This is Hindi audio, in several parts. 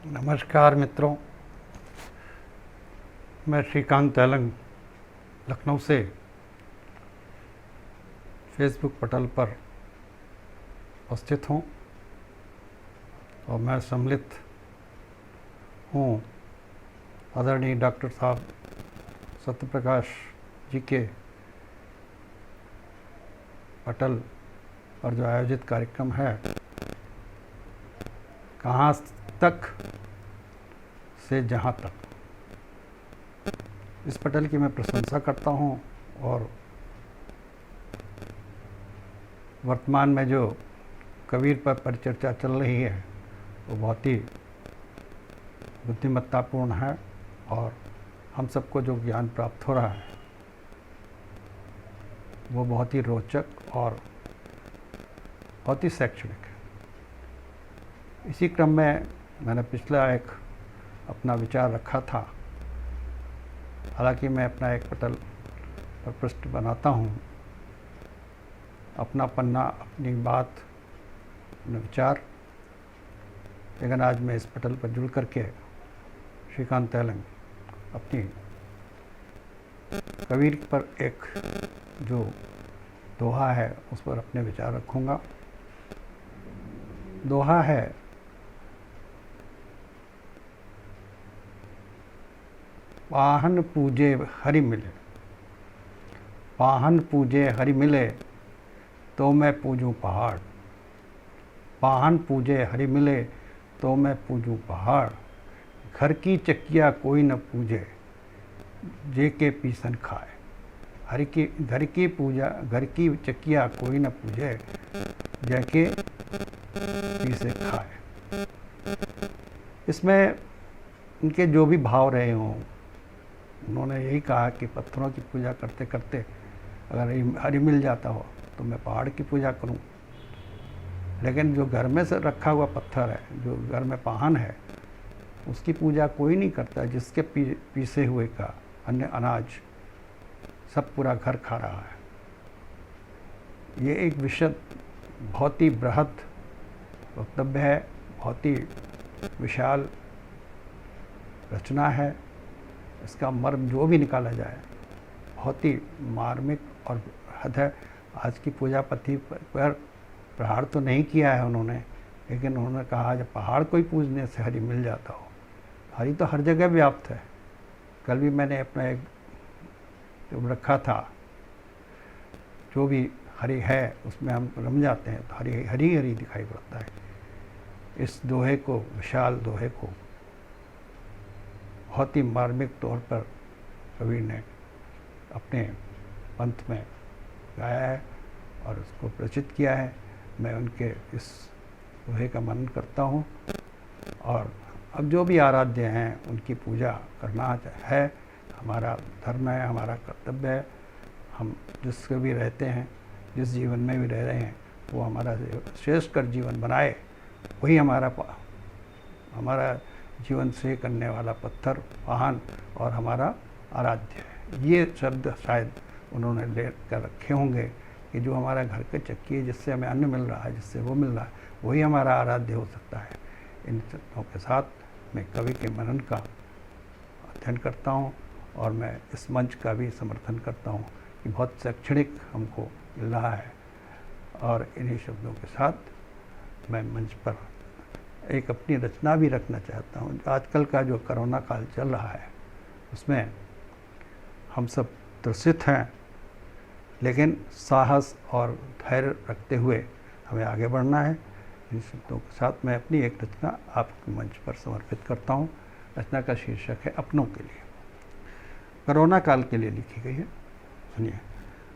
नमस्कार मित्रों, मैं श्रीकांत तेलंग लखनऊ से फेसबुक पटल पर उपस्थित हूँ और मैं सम्मिलित हूँ आदरणीय डॉक्टर साहब सत्यप्रकाश जी के पटल पर जो आयोजित कार्यक्रम है कहाँ तक से जहाँ तक, इस पटल की मैं प्रशंसा करता हूँ और वर्तमान में जो कबीर पर परिचर्चा चल रही है वो बहुत ही बुद्धिमत्तापूर्ण है और हम सबको जो ज्ञान प्राप्त हो रहा है वो बहुत ही रोचक और बहुत ही शैक्षणिक है। इसी क्रम में मैंने पिछला एक अपना विचार रखा था। हालांकि मैं अपना एक पटल पर पृष्ठ बनाता हूँ, अपना पन्ना, अपनी बात, अपने विचार, लेकिन आज मैं इस पटल पर जुड़ करके श्रीकांत तेलंग अपनी कबीर पर एक जो दोहा है उस पर अपने विचार रखूँगा। दोहा है, पाहन पूजे हरि मिले, पाहन पूजे हरि मिले तो मैं पूजूं पहाड़, पाहन पूजे हरि मिले तो मैं पूजूं पहाड़, घर की चक्किया कोई न पूजे जे के पीसन खाए। हरि की घर की पूजा, घर की चक्किया कोई न पूजे जय के पीसे खाए। इसमें उनके जो भी भाव रहे हों, उन्होंने यही कहा कि पत्थरों की पूजा करते करते अगर हरि मिल जाता हो तो मैं पहाड़ की पूजा करूं, लेकिन जो घर में से रखा हुआ पत्थर है, जो घर में पाहन है, उसकी पूजा कोई नहीं करता। जिसके पीसे हुए का अन्य अनाज सब पूरा घर खा रहा है। ये एक विशद बहुत ही बृहद वक्तव्य है, बहुत ही विशाल रचना है। इसका मर्म जो भी निकाला जाए बहुत ही मार्मिक और हद है। आज की पूजा पद्धति पर प्रहार तो नहीं किया है उन्होंने, लेकिन उन्होंने कहा जब पहाड़ कोई पूजने से हरि मिल जाता हो। हरि तो हर जगह व्याप्त है। कल भी मैंने अपना एक जो रखा था, जो भी हरि है उसमें हम रम जाते हैं तो हरि हरि हरि दिखाई पड़ता है। इस दोहे को, विशाल दोहे को बहुत ही मार्मिक तौर पर कबीर ने अपने पंथ में गाया है और उसको प्रचित किया है। मैं उनके इस दोहे का मनन करता हूँ और अब जो भी आराध्य हैं उनकी पूजा करना है, हमारा धर्म है, हमारा कर्तव्य है। हम जिसके भी रहते हैं, जिस जीवन में भी रह रहे हैं, वो हमारा श्रेष्ठ कर जीवन बनाए, वही हमारा जीवन से करने वाला पत्थर, वाहन और हमारा आराध्य है। ये शब्द शायद उन्होंने ले कर रखे होंगे कि जो हमारा घर के चक्की है, जिससे हमें अन्न मिल रहा है, जिससे वो मिल रहा है, वही हमारा आराध्य हो सकता है। इन शब्दों के साथ मैं कवि के मनन का अध्ययन करता हूँ और मैं इस मंच का भी समर्थन करता हूँ कि बहुत शैक्षणिक हमको मिल रहा है। और इन्हीं शब्दों के साथ मैं मंच पर एक अपनी रचना भी रखना चाहता हूँ। आजकल का जो कोरोना काल चल रहा है उसमें हम सब त्रसित हैं, लेकिन साहस और धैर्य रखते हुए हमें आगे बढ़ना है। इन शब्दों के साथ मैं अपनी एक रचना आपके मंच पर समर्पित करता हूँ। रचना का शीर्षक है अपनों के लिए। कोरोना काल के लिए लिखी गई है, सुनिए।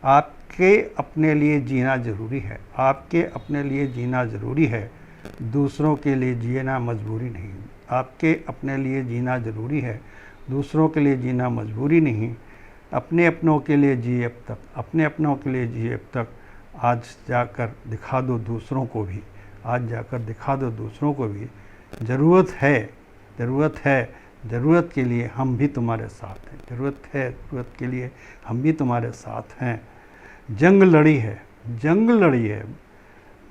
आपके अपने लिए जीना ज़रूरी है, आपके अपने लिए जीना ज़रूरी है, दूसरों के लिए जीना मजबूरी नहीं। आपके अपने लिए जीना ज़रूरी है, दूसरों के लिए जीना मजबूरी नहीं। अपने अपनों के लिए जिए अब तक, अपने अपनों के लिए जिए अब तक। आज जाकर दिखा दो दूसरों को भी, आज जाकर दिखा दो दूसरों को भी। ज़रूरत है, ज़रूरत है, ज़रूरत के लिए हम भी तुम्हारे साथ हैं। ज़रूरत है, ज़रूरत के लिए हम भी तुम्हारे साथ हैं। जंग लड़ी है, जंग लड़ी है,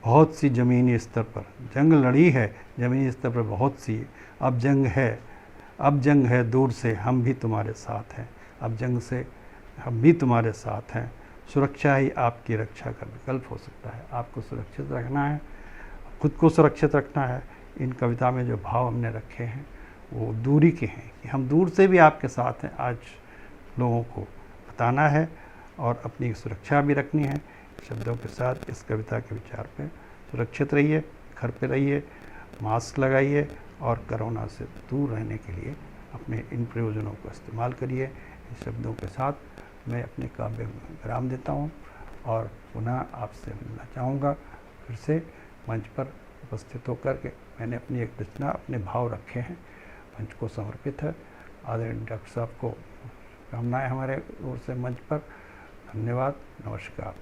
बहुत सी ज़मीनी स्तर पर जंग लड़ी है, ज़मीनी स्तर पर बहुत सी, अब जंग है दूर से, हम भी तुम्हारे साथ हैं, अब जंग से हम भी तुम्हारे साथ हैं, सुरक्षा ही आपकी रक्षा का विकल्प हो सकता है। आपको सुरक्षित रखना है, खुद को सुरक्षित रखना है। इन कविता में जो भाव हमने रखे हैं वो दूरी के हैं कि हम दूर से भी आपके साथ हैं, आज लोगों को बताना है और अपनी सुरक्षा भी रखनी है। शब्दों के साथ इस कविता के विचार पे सुरक्षित रहिए, घर पे रहिए, मास्क लगाइए और कोरोना से दूर रहने के लिए अपने इन प्रयोजनों को इस्तेमाल करिए। इन शब्दों के साथ मैं अपने काव्य में विराम देता हूँ और पुनः आपसे मिलना चाहूँगा। फिर से मंच पर उपस्थित होकर के मैंने अपनी एक रचना, अपने भाव रखे हैं, मंच को समर्पित है। आदरणीय डॉक्टर साहब को शुभकामनाएं हमारे ओर से मंच पर। धन्यवाद, नमस्कार।